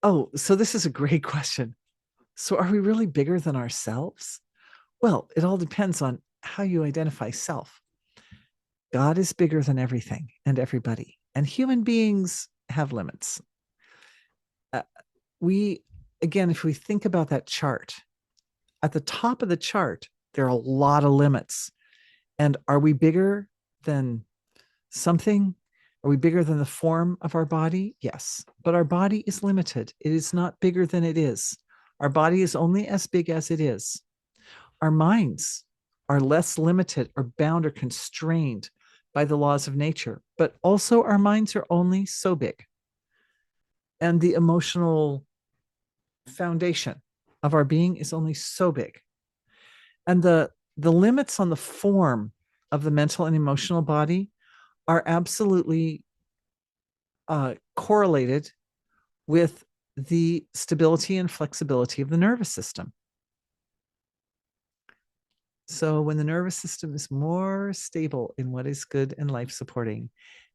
Oh, so this is a great question. So are we really bigger than ourselves? Well, it all depends on how you identify self. God is bigger than everything and everybody, and human beings have limits. Uh, we, again, if we think about that chart, at the top of the chart, there are a lot of limits. And are we bigger than something? Are we bigger than the form of our body? Yes. But our body is limited. It is not bigger than it is. Our body is only as big as it is. Our minds are less limited or bound or constrained by the laws of nature, but also our minds are only so big. And the emotional foundation of our being is only so big. And the limits on the form of the mental and emotional body are absolutely correlated with the stability and flexibility of the nervous system. So when the nervous system is more stable in what is good and life supporting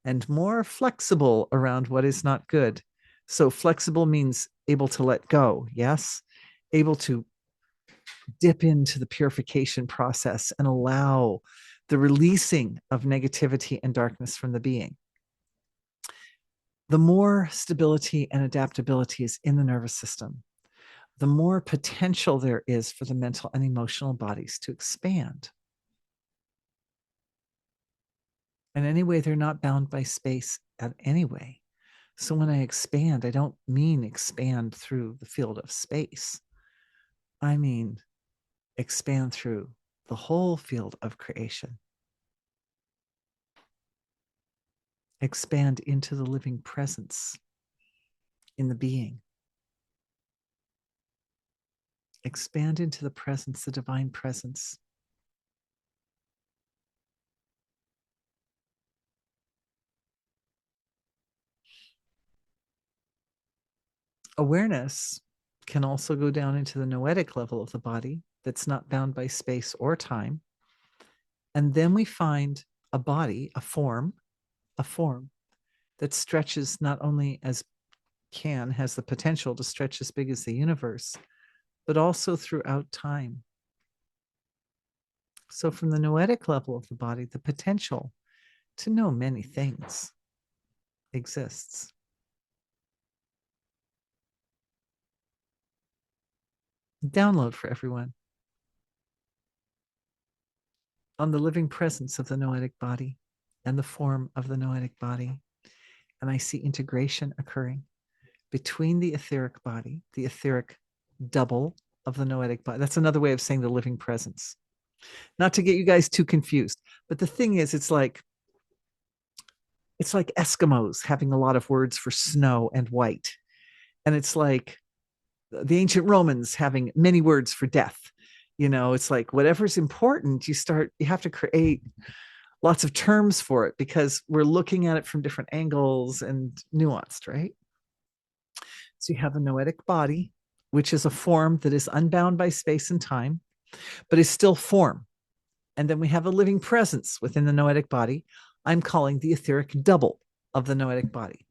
and more flexible around what is not good. So flexible means able to let go, yes? Able to dip into the purification process and allow the releasing of negativity and darkness from the being. The more stability and adaptability is in the nervous system, the more potential there is for the mental and emotional bodies to expand. And anyway, they're not bound by space at any way. So when I expand, I don't mean expand through the field of space. I mean expand through the whole field of creation. Expand into the living presence in the being. Expand into the presence, the divine presence. Awareness can also go down into the noetic level of the body that's not bound by space or time. And then we find a body, a form that stretches not only as has the potential to stretch as big as the universe, but also throughout time. So from the noetic level of the body, the potential to know many things exists. Download for everyone on the living presence of the noetic body and the form of the noetic body. And I see integration occurring between the etheric body, the etheric double of the noetic body. That's another way of saying the living presence. Not to get you guys too confused, but the thing is, it's like Eskimos having a lot of words for snow and white. And it's like the ancient Romans having many words for death. You know, it's like whatever's important, you have to create lots of terms for it because we're looking at it from different angles and nuanced, right? So you have a noetic body, which is a form that is unbound by space and time, but is still form. And then we have a living presence within the noetic body. I'm calling the etheric double of the noetic body.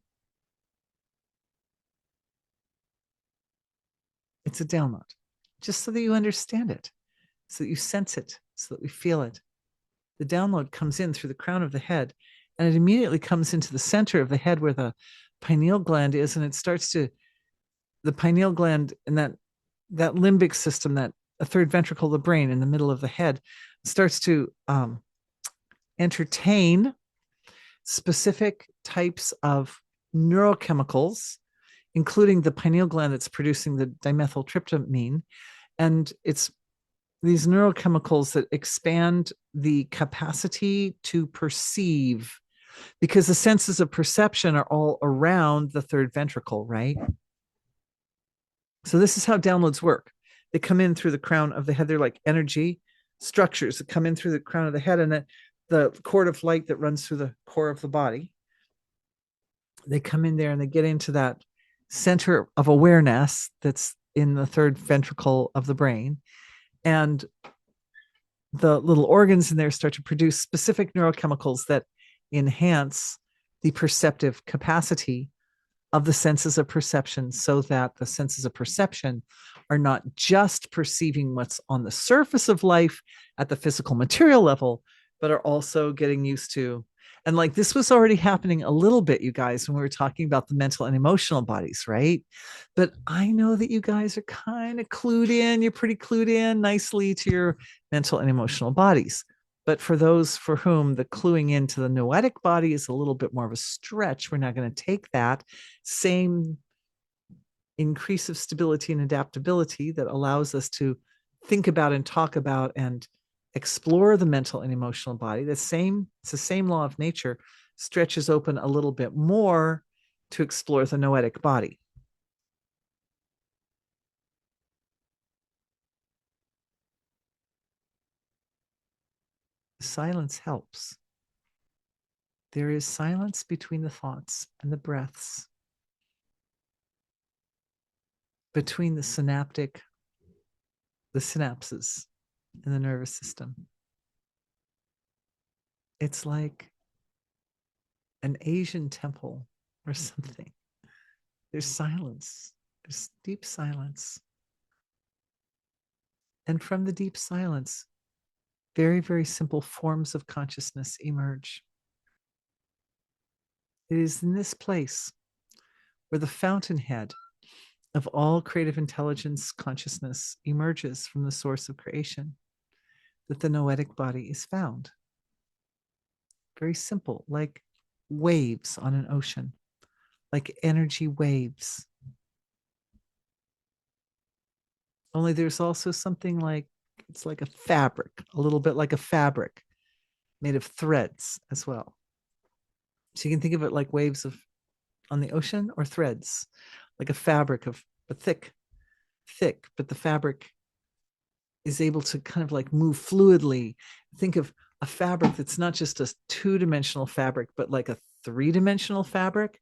It's a download, just so that you understand it, so that you sense it, so that we feel it. The download comes in through the crown of the head, and it immediately comes into the center of the head where the pineal gland is, and it starts to, the pineal gland and that limbic system, that a third ventricle of the brain in the middle of the head, starts to entertain specific types of neurochemicals, including the pineal gland that's producing the dimethyltryptamine. And it's these neurochemicals that expand the capacity to perceive, because the senses of perception are all around the third ventricle, right? So this is how downloads work. They come in through the crown of the head. They're like energy structures that come in through the crown of the head, and the cord of light that runs through the core of the body. They come in there and they get into that center of awareness that's in the third ventricle of the brain. And the little organs in there start to produce specific neurochemicals that enhance the perceptive capacity of the senses of perception, so that the senses of perception are not just perceiving what's on the surface of life at the physical material level, but are also getting used to. And like this was already happening a little bit, you guys, when we were talking about the mental and emotional bodies, right? But I know that you guys are kind of clued in. You're pretty clued in nicely to your mental and emotional bodies. But for those for whom the cluing into the noetic body is a little bit more of a stretch, we're not going to take that same increase of stability and adaptability that allows us to think about and talk about and explore the mental and emotional body. It's the same law of nature, stretches open a little bit more to explore the noetic body. Silence helps. There is silence between the thoughts and the breaths, between the synapses in the nervous system. It's like an Asian temple or something. There's silence, there's deep silence. And from the deep silence, very, very simple forms of consciousness emerge. It is in this place where the fountainhead of all creative intelligence consciousness emerges from the source of creation that the noetic body is found. Very simple, like waves on an ocean, like energy waves. Only there's also something like, it's like a fabric, a little bit like a fabric made of threads as well. So you can think of it like waves of on the ocean or threads, like a fabric of a thick, but the fabric is able to kind of like move fluidly. Think of a fabric that's not just a two-dimensional fabric, but like a three-dimensional fabric.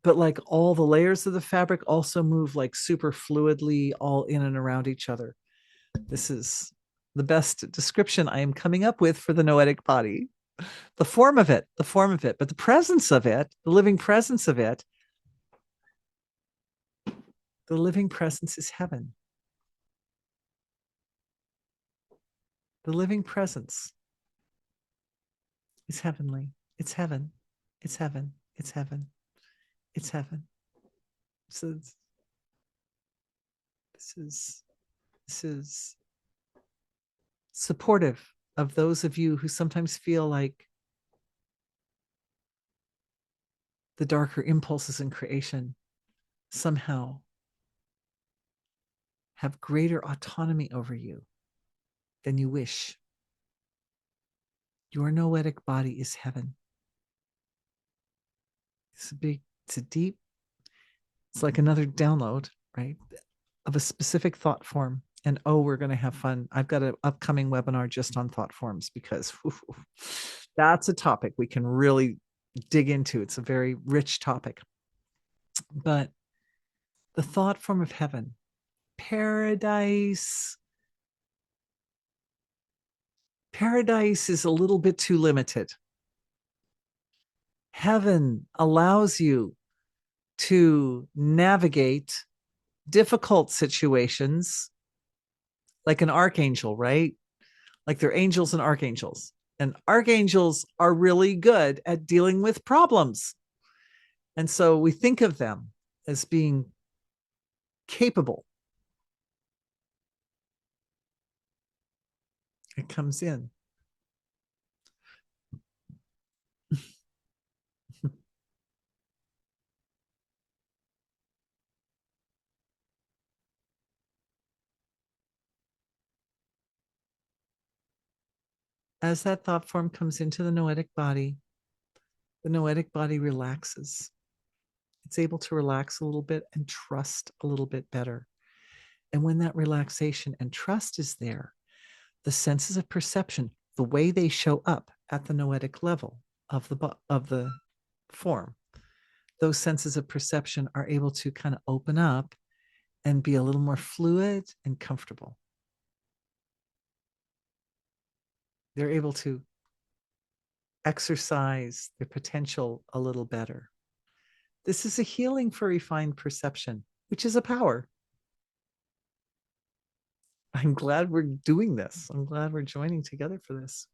But like all the layers of the fabric also move like super fluidly all in and around each other. This is the best description I am coming up with for the noetic body. The form of it, but the presence of it, the living presence of it, the living presence is heaven. The living presence is heavenly. It's heaven. It's heaven. It's heaven. It's heaven. So this is supportive of those of you who sometimes feel like the darker impulses in creation somehow have greater autonomy over you than you wish. Your noetic body is heaven. It's a big, it's a deep, it's like another download, right? Of a specific thought form. And oh, we're going to have fun. I've got an upcoming webinar just on thought forms because that's a topic we can really dig into. It's a very rich topic. But the thought form of heaven, paradise, paradise is a little bit too limited. Heaven allows you to navigate difficult situations like an archangel, right? Like they're angels and archangels. And archangels are really good at dealing with problems. And so we think of them as being capable. It comes in. As that thought form comes into the noetic body relaxes. It's able to relax a little bit and trust a little bit better. And when that relaxation and trust is there, the senses of perception, the way they show up at the noetic level of the form, those senses of perception are able to kind of open up and be a little more fluid and comfortable. They're able to exercise their potential a little better. This is a healing for refined perception, which is a power. I'm glad we're doing this. I'm glad we're joining together for this.